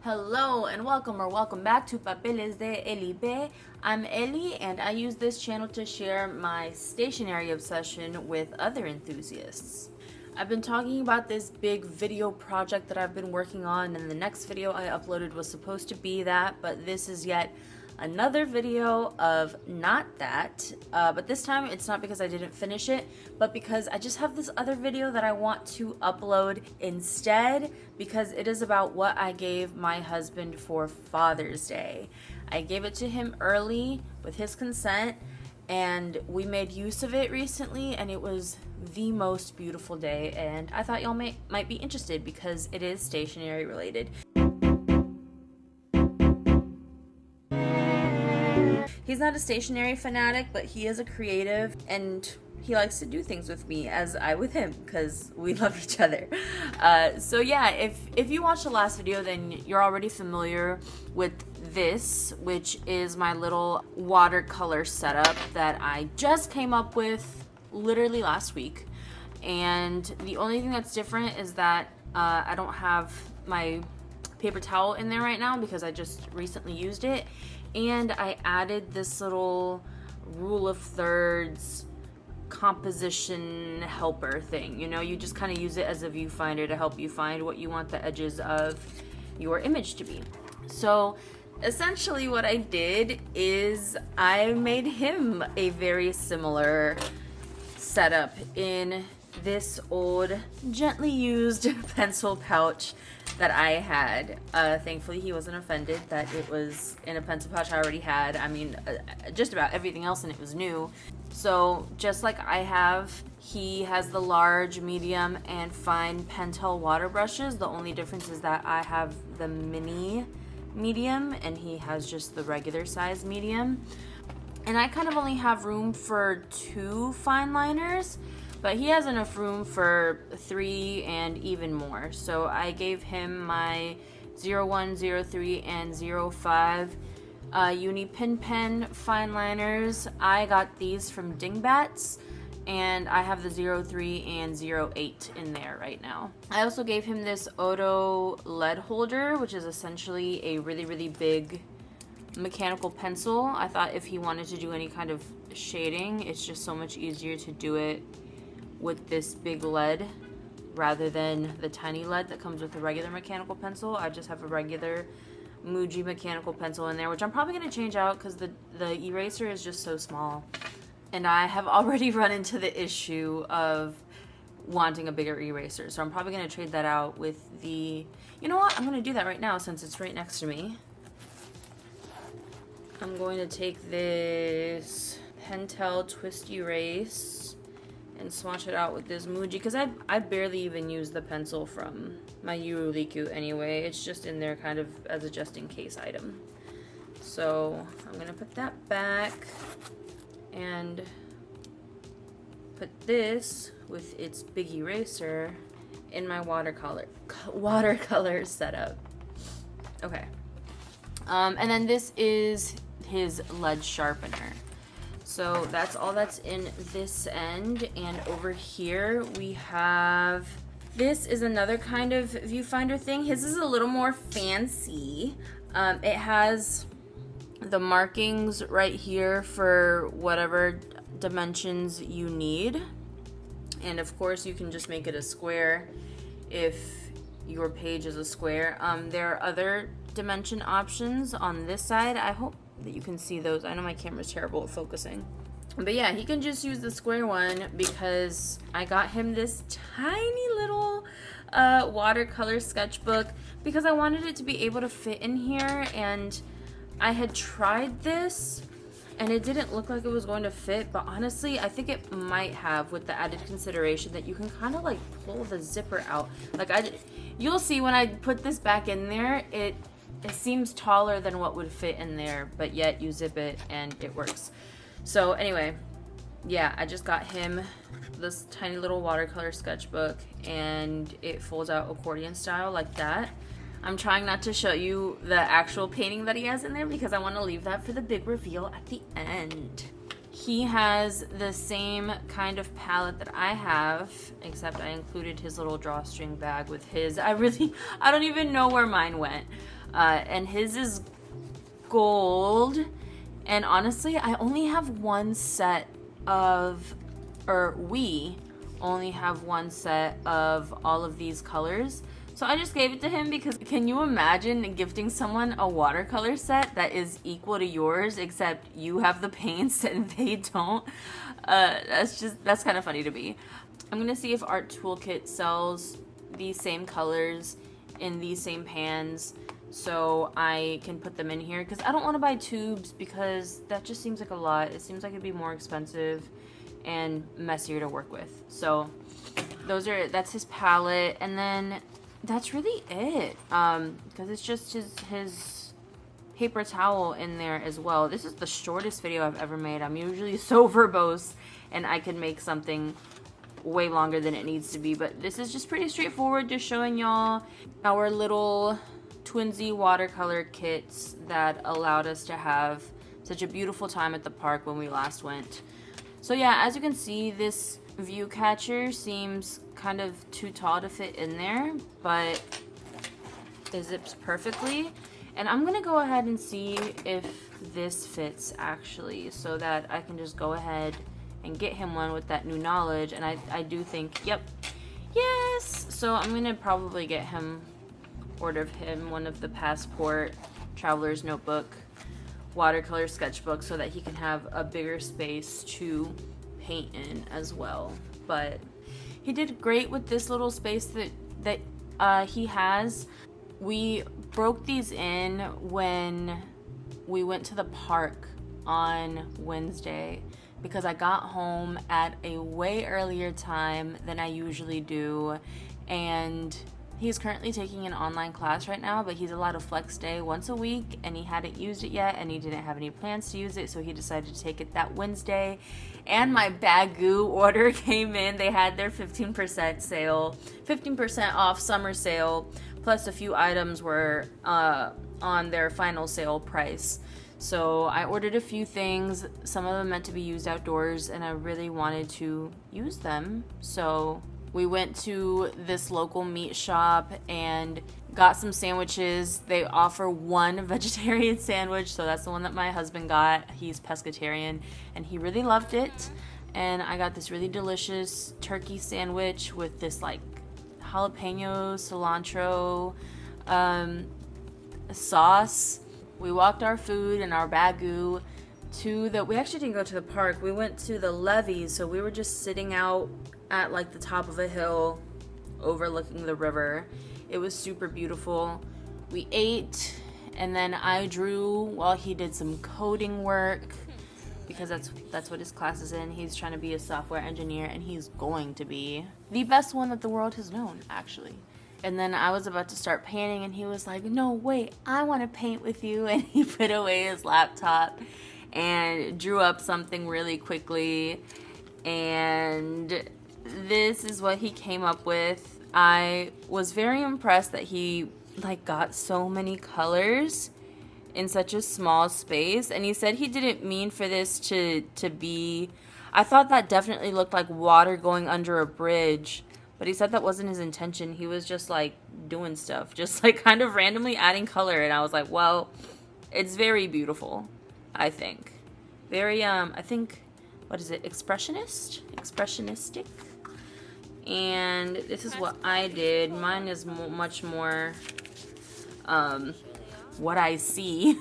Hello and welcome back to Papeles de Eli B. I'm Eli and I use this channel to share my stationery obsession with other enthusiasts. I've been talking about this big video project that I've been working on, and the next video I uploaded was supposed to be that, but this is yet another video of not that, but this time it's not because I didn't finish it, but because I just have this other video that I want to upload instead, because it is about what I gave my husband for Father's Day. I gave it to him early with his consent, and we made use of it recently, and it was the most beautiful day, and I thought y'all might be interested because it is stationery related. He's not a stationery fanatic, but he is a creative, and he likes to do things with me as I with him, because we love each other. So yeah, if you watched the last video, then you're already familiar with this, which is my little watercolor setup that I just came up with literally last week. And the only thing that's different is that I don't have my paper towel in there right now because I just recently used it. And I added this little rule of thirds composition helper thing. You know, you just kind of use it as a viewfinder to help you find what you want the edges of your image to be. So essentially what I did is I made him a very similar setup in this old, gently used pencil pouch that I had. Thankfully he wasn't offended that it was in a pencil pouch I already had. I mean, just about everything else in it was new. So just like I have, he has the large, medium, and fine Pentel water brushes. The only difference is that I have the mini medium and he has just the regular size medium. And I kind of only have room for 2 fine liners, but he has enough room for 3 and even more. So I gave him my 01, 03, and 05 Uni Pin Pen fine liners. I got these from Dingbats, and I have the 03 and 08 in there right now. I also gave him this Odo lead holder, which is essentially a really big mechanical pencil. I thought if he wanted to do any kind of shading, it's just so much easier to do it with this big lead rather than the tiny lead that comes with a regular mechanical pencil. I just have a regular Muji mechanical pencil in there, which I'm probably going to change out because the eraser is just so small. And I have already run into the issue of wanting a bigger eraser. So I'm probably going to trade that out with the... You know what? I'm going to do that right now since it's right next to me. I'm going to take this Pentel Twist Erase and swatch it out with this Muji, because I barely even use the pencil from my Yuruliku anyway. It's just in there kind of as a just-in-case item. So I'm going to put that back and put this with its big eraser in my watercolor setup. Okay. And then this is his lead sharpener. So that's all that's in this end, and over here we have, this is another kind of viewfinder thing. His is a little more fancy. It has the markings right here for whatever dimensions you need, and of course you can just make it a square if your page is a square. There are other dimension options on this side. I hope that you can see those. I know my camera's terrible at focusing, but yeah, he can just use the square one because I got him this tiny little watercolor sketchbook because I wanted it to be able to fit in here, and I had tried this and it didn't look like it was going to fit, but honestly I think it might have, with the added consideration that you can kind of like pull the zipper out. Like you'll see when I put this back in there, it seems taller than what would fit in there, but yet you zip it and it works. So anyway, yeah, I just got him this tiny little watercolor sketchbook, and it folds out accordion style like that. I'm trying not to show you the actual painting that he has in there because I want to leave that for the big reveal at the end. He has the same kind of palette that I have, except I included his little drawstring bag with his. I don't even know where mine went. And his is gold. And honestly, I only have one set of, or we only have one set of all of these colors. So I just gave it to him because can you imagine gifting someone a watercolor set that is equal to yours, except you have the paints and they don't? That's kind of funny to me. I'm gonna see if Art Toolkit sells these same colors in these same pans so I can put them in here, because I don't want to buy tubes because that just seems like a lot. It seems like it'd be more expensive and messier to work with. So that's his palette, and then that's really it, because it's just his paper towel in there as well. This is the shortest video I've ever made. I'm usually so verbose and I could make something way longer than it needs to be, but this is just pretty straightforward, just showing y'all our little twinsy watercolor kits that allowed us to have such a beautiful time at the park when we last went. So yeah, as you can see, this view catcher seems kind of too tall to fit in there, but it zips perfectly. And I'm gonna go ahead and see if this fits actually, so that I can just go ahead and get him one with that new knowledge. And I do think, yep, yes. So I'm gonna probably order him one of the Passport Traveler's Notebook watercolor sketchbook so that he can have a bigger space to paint in as well. But he did great with this little space that he has. We broke these in when we went to the park on Wednesday because I got home at a way earlier time than I usually do, and he's currently taking an online class right now, but he's allowed a flex day once a week, and he hadn't used it yet, and he didn't have any plans to use it, so he decided to take it that Wednesday. And my Bagoo order came in. They had their 15% sale, 15% off summer sale, plus a few items were on their final sale price. So I ordered a few things, some of them meant to be used outdoors, and I really wanted to use them. So we went to this local meat shop and got some sandwiches. They offer one vegetarian sandwich, so that's the one that my husband got. He's pescatarian, and he really loved it. And I got this really delicious turkey sandwich with this like jalapeno, cilantro sauce. We walked our food and our Bagoo we actually didn't go to the park. We went to the levee, so we were just sitting out at like the top of a hill overlooking the river. It was super beautiful. We ate, and then I drew while he did some coding work, because that's what his class is in. He's trying to be a software engineer, and he's going to be the best one that the world has known, actually. And then I was about to start painting, and he was like, no, wait, I want to paint with you. And he put away his laptop and drew up something really quickly. And this is what he came up with. I was very impressed that he like got so many colors in such a small space. And he said he didn't mean for this to be, I thought that definitely looked like water going under a bridge. But he said that wasn't his intention. He was just like doing stuff, just like kind of randomly adding color. And I was like, well, it's very beautiful, I think. Very, I think, what is it? Expressionistic. And this is what I did. Mine is much more, what I see.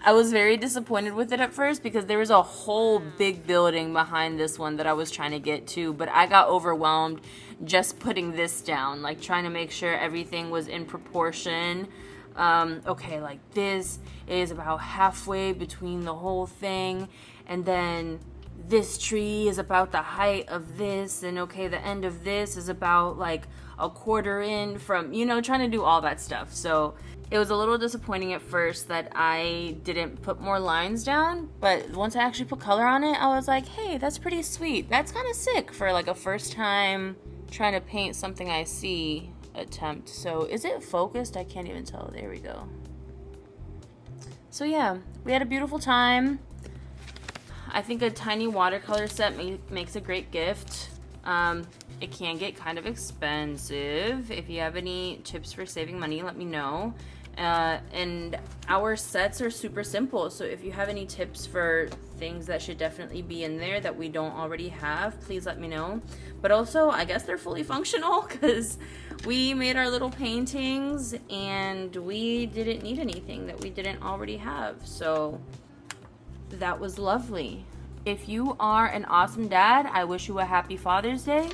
I was very disappointed with it at first because there was a whole big building behind this one that I was trying to get to, but I got overwhelmed just putting this down, like trying to make sure everything was in proportion. Okay, like this is about halfway between the whole thing, and then this tree is about the height of this, and okay, the end of this is about like a quarter in from, trying to do all that stuff. So it was a little disappointing at first that I didn't put more lines down, but once I actually put color on it, I was like, hey, that's pretty sweet. That's kind of sick for like a first time trying to paint something I see attempt. So is it focused? I can't even tell. There we go. So yeah, we had a beautiful time. I think a tiny watercolor set makes a great gift. It can get kind of expensive. If you have any tips for saving money, let me know. And our sets are super simple, so if you have any tips for things that should definitely be in there that we don't already have, please let me know. But also, I guess they're fully functional because we made our little paintings and we didn't need anything that we didn't already have, so that was lovely. If you are an awesome dad, I wish you a happy Father's Day.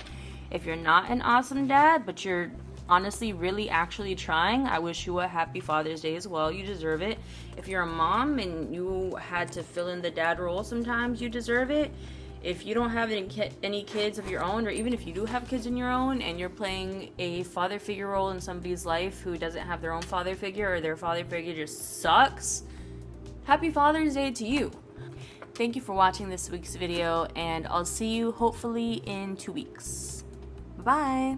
If you're not an awesome dad, but you're honestly really actually trying, I wish you a happy Father's Day as well. You deserve it. If you're a mom and you had to fill in the dad role sometimes, you deserve it. If you don't have any kids of your own, or even if you do have kids in your own and you're playing a father figure role in somebody's life who doesn't have their own father figure, or their father figure just sucks, happy Father's Day to you. Thank you for watching this week's video, and I'll see you hopefully in 2 weeks. Bye.